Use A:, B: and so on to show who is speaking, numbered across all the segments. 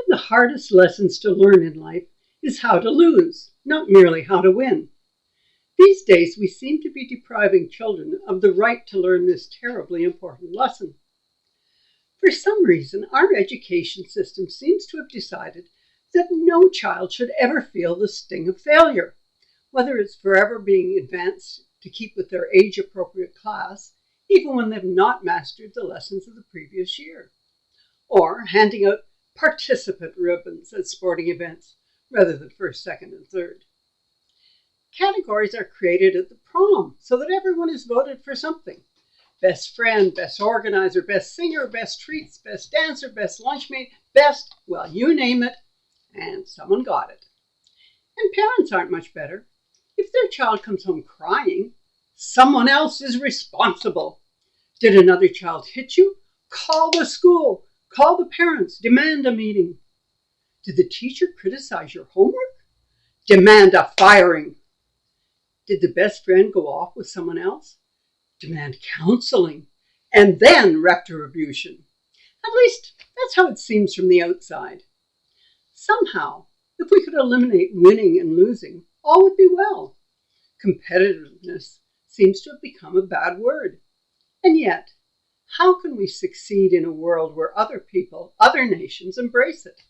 A: the hardest lessons to learn in life is how to lose, not merely how to win. These days, we seem to be depriving children of the right to learn this terribly important lesson. For some reason, our education system seems to have decided that no child should ever feel the sting of failure, whether it's forever being advanced to keep with their age-appropriate class, even when they've not mastered the lessons of the previous year, or handing out participant ribbons at sporting events rather than first, second, and third. Categories are created at the prom so that everyone is voted for something. Best friend, best organizer, best singer, best treats, best dancer, best lunchmate, best, well, you name it, and someone got it. And parents aren't much better. If their child comes home crying, someone else is responsible. Did another child hit you? Call the school, call the parents, demand a meeting. Did the teacher criticize your homework? Demand a firing. Did the best friend go off with someone else? Demand counseling, and then retribution. At least, that's how it seems from the outside. Somehow, if we could eliminate winning and losing, all would be well. Competitiveness seems to have become a bad word. And yet, how can we succeed in a world where other people, other nations embrace it?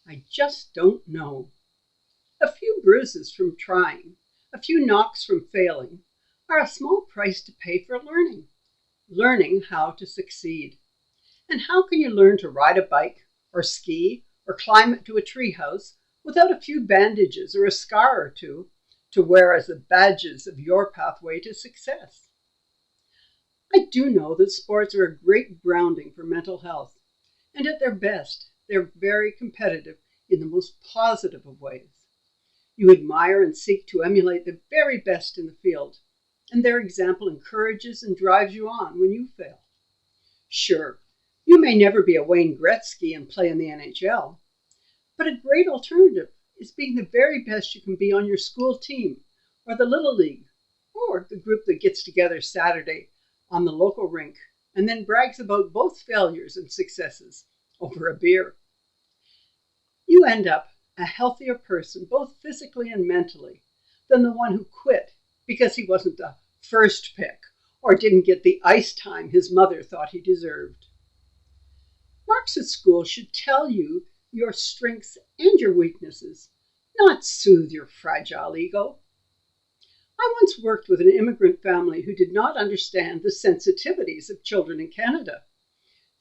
A: I just don't know. A few bruises from trying, a few knocks from failing, are a small price to pay for learning how to succeed. And how can you learn to ride a bike or ski or climb to a treehouse without a few bandages or a scar or two to wear as the badges of your pathway to success? I do know that sports are a great grounding for mental health, and at their best, they're very competitive in the most positive of ways. You admire and seek to emulate the very best in the field, and their example encourages and drives you on when you fail. Sure, you may never be a Wayne Gretzky and play in the NHL, but a great alternative is being the very best you can be on your school team, or the Little League, or the group that gets together Saturday on the local rink and then brags about both failures and successes over a beer. You end up a healthier person, both physically and mentally, than the one who quit because he wasn't the first pick or didn't get the ice time his mother thought he deserved. Marks at school should tell you your strengths and your weaknesses, not soothe your fragile ego. I once worked with an immigrant family who did not understand the sensitivities of children in Canada.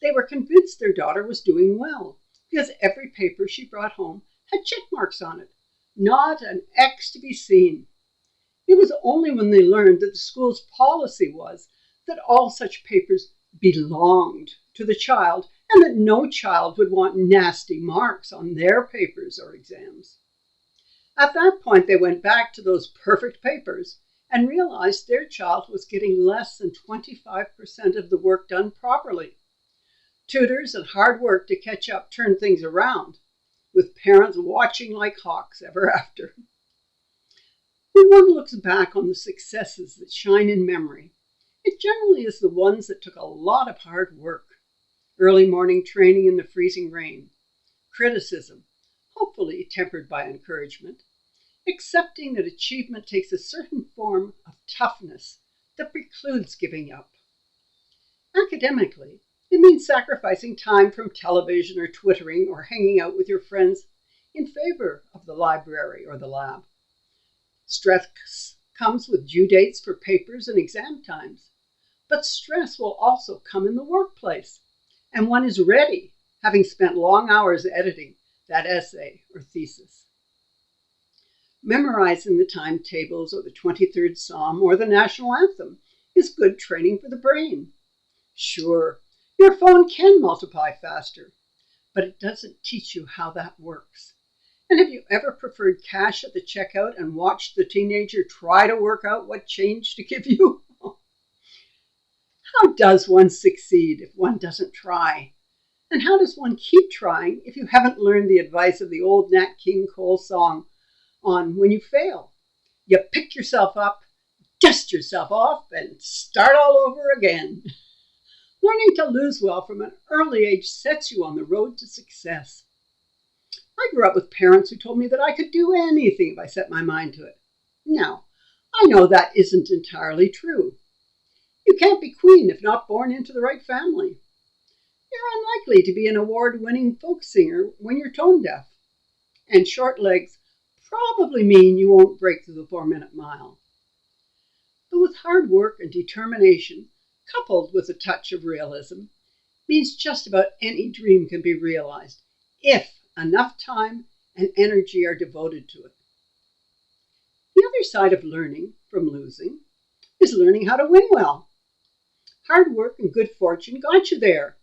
A: They were convinced their daughter was doing well because every paper she brought home had check marks on it, not an X to be seen. It was only when they learned that the school's policy was that all such papers belonged to the child and that no child would want nasty marks on their papers or exams. At that point, they went back to those perfect papers and realized their child was getting less than 25% of the work done properly. Tutors and hard work to catch up turned things around, with parents watching like hawks ever after. When one looks back on the successes that shine in memory, it generally is the ones that took a lot of hard work. Early morning training in the freezing rain, criticism, hopefully tempered by encouragement, accepting that achievement takes a certain form of toughness that precludes giving up. Academically, it means sacrificing time from television or twittering or hanging out with your friends in favor of the library or the lab. Stress comes with due dates for papers and exam times, but stress will also come in the workplace, and one is ready, having spent long hours editing that essay or thesis. Memorizing the timetables or the 23rd Psalm or the national anthem is good training for the brain. Sure, your phone can multiply faster, but it doesn't teach you how that works. And have you ever preferred cash at the checkout and watched the teenager try to work out what change to give you? How does one succeed if one doesn't try? And how does one keep trying if you haven't learned the advice of the old Nat King Cole song on when you fail? You pick yourself up, dust yourself off, and start all over again. Learning to lose well from an early age sets you on the road to success. I grew up with parents who told me that I could do anything if I set my mind to it. Now, I know that isn't entirely true. You can't be queen if not born into the right family. You're unlikely to be an award-winning folk singer when you're tone deaf. And short legs probably mean you won't break through the 4-minute mile. But with hard work and determination, coupled with a touch of realism, means just about any dream can be realized if enough time and energy are devoted to it. The other side of learning from losing is learning how to win well. Hard work and good fortune got you there.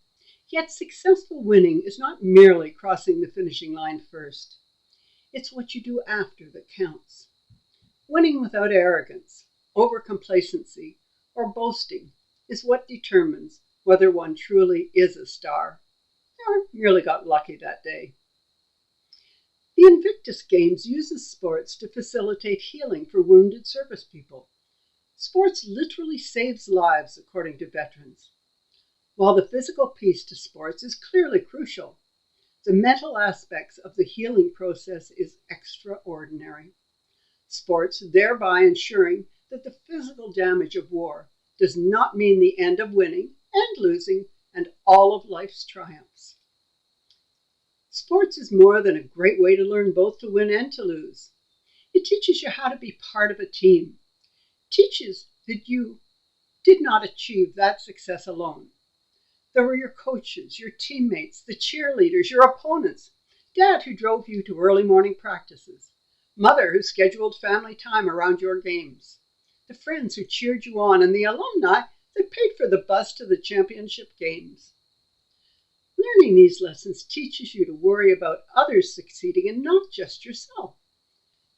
A: Yet successful winning is not merely crossing the finishing line first. It's what you do after that counts. Winning without arrogance, overcomplacency, or boasting is what determines whether one truly is a star or merely got lucky that day. The Invictus Games uses sports to facilitate healing for wounded service people. Sports literally saves lives, according to veterans. While the physical piece to sports is clearly crucial, the mental aspects of the healing process is extraordinary. Sports thereby ensuring that the physical damage of war does not mean the end of winning and losing and all of life's triumphs. Sports is more than a great way to learn both to win and to lose. It teaches you how to be part of a team. It teaches that you did not achieve that success alone. There were your coaches, your teammates, the cheerleaders, your opponents, dad who drove you to early morning practices, mother who scheduled family time around your games, the friends who cheered you on, and the alumni that paid for the bus to the championship games. Learning these lessons teaches you to worry about others succeeding and not just yourself.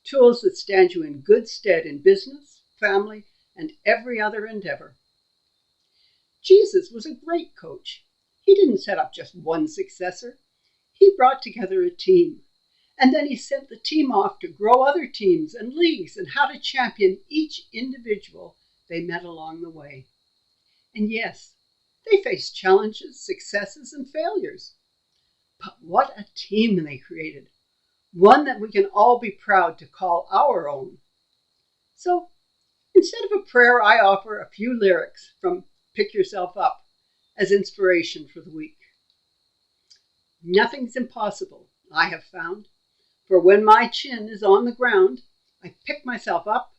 A: Tools that stand you in good stead in business, family, and every other endeavor. Jesus was a great coach. He didn't set up just one successor. He brought together a team. And then he sent the team off to grow other teams and leagues and how to champion each individual they met along the way. And yes, they faced challenges, successes, and failures. But what a team they created. One that we can all be proud to call our own. So, instead of a prayer, I offer a few lyrics from Pick Yourself Up as inspiration for the week. Nothing's impossible, I have found, for when my chin is on the ground, I pick myself up,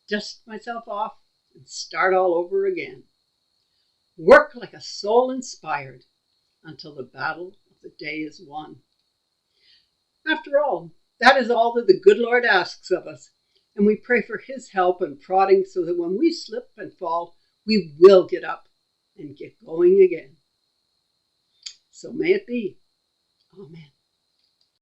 A: dust myself off, and start all over again. Work like a soul inspired until the battle of the day is won. After all, that is all that the good Lord asks of us, and we pray for his help and prodding so that when we slip and fall, we will get up and get going again. So may it be. Amen.